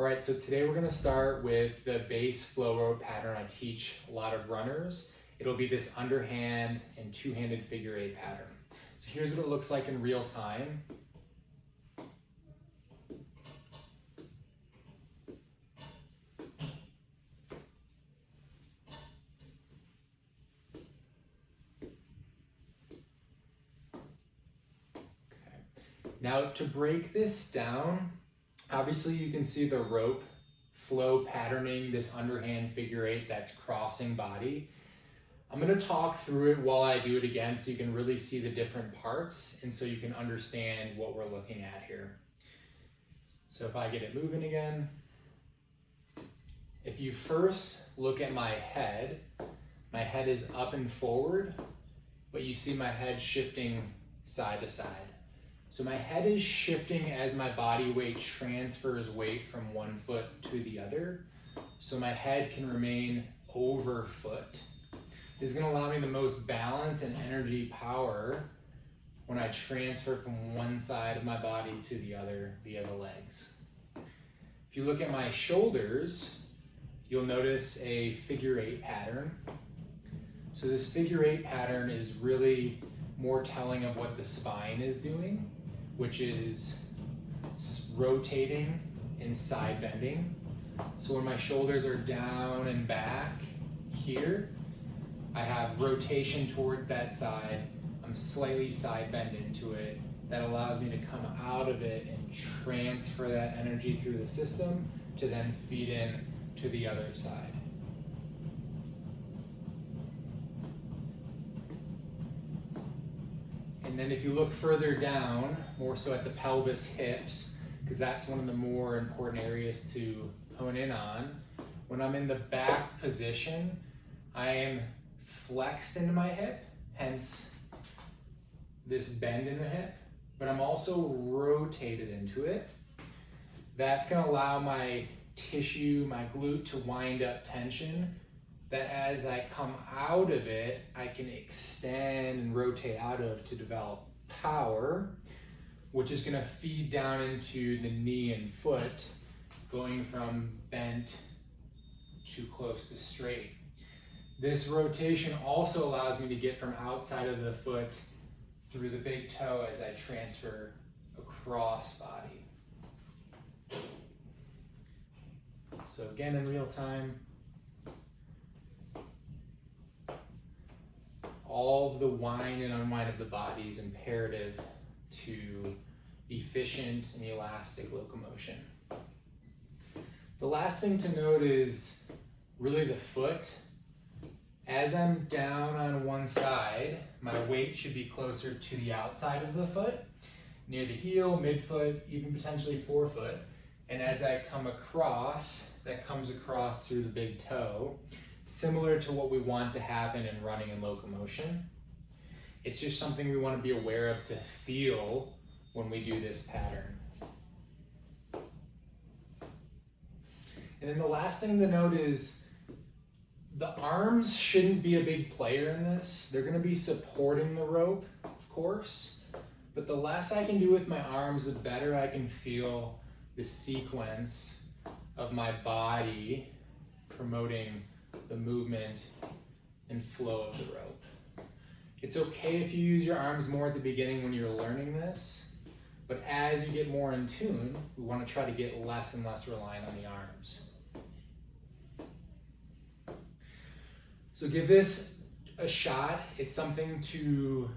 All right, so today we're gonna start with the base flow rope pattern I teach a lot of runners. It'll be this underhand and two-handed figure eight pattern. So here's what it looks like in real time. Now to break this down, obviously you can see the rope flow patterning this underhand figure eight that's crossing body. I'm going to talk through it while I do it again so you can really see the different parts and so you can understand what we're looking at here. So if I get it moving again, if you first look at my head is up and forward, but you see my head shifting side to side. So my head is shifting as my body weight transfers weight from one foot to the other. So my head can remain over foot. This is going to allow me the most balance and energy power when I transfer from one side of my body to the other via the legs. If you look at my shoulders, you'll notice a figure eight pattern. So this figure eight pattern is really more telling of what the spine is doing, which is rotating and side bending. So when my shoulders are down and back here, I have rotation towards that side. I'm slightly side bend into it. That allows me to come out of it and transfer that energy through the system to then feed in to the other side. And then if you look further down, more so at the pelvis, hips, because that's one of the more important areas to hone in on. When I'm in the back position, I am flexed into my hip, hence this bend in the hip, but I'm also rotated into it. That's going to allow my tissue, my glute to wind up tension, that as I come out of it, I can extend and rotate out of to develop power, which is going to feed down into the knee and foot, going from bent to close to straight. This rotation also allows me to get from outside of the foot through the big toe as I transfer across body. So again, in real time, all of the wind and unwind of the body is imperative to efficient and elastic locomotion. The last thing to note is really the foot. As I'm down on one side, my weight should be closer to the outside of the foot, near the heel, midfoot, even potentially forefoot. And as I come across, that comes across through the big toe, similar to what we want to happen in running and locomotion. It's just something we want to be aware of to feel when we do this pattern. And then the last thing to note is the arms shouldn't be a big player in this. They're going to be supporting the rope, of course, but the less I can do with my arms, the better I can feel the sequence of my body promoting the movement and flow of the rope. It's okay if you use your arms more at the beginning when you're learning this, but as you get more in tune, we want to try to get less and less reliant on the arms. So give this a shot. It's something to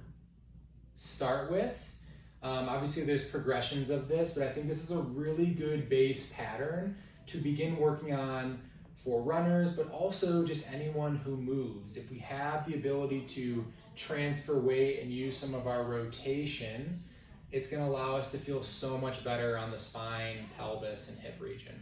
start with. Obviously there's progressions of this, but I think this is a really good base pattern to begin working on for runners, but also just anyone who moves. If we have the ability to transfer weight and use some of our rotation, it's going to allow us to feel so much better on the spine, pelvis, and hip region.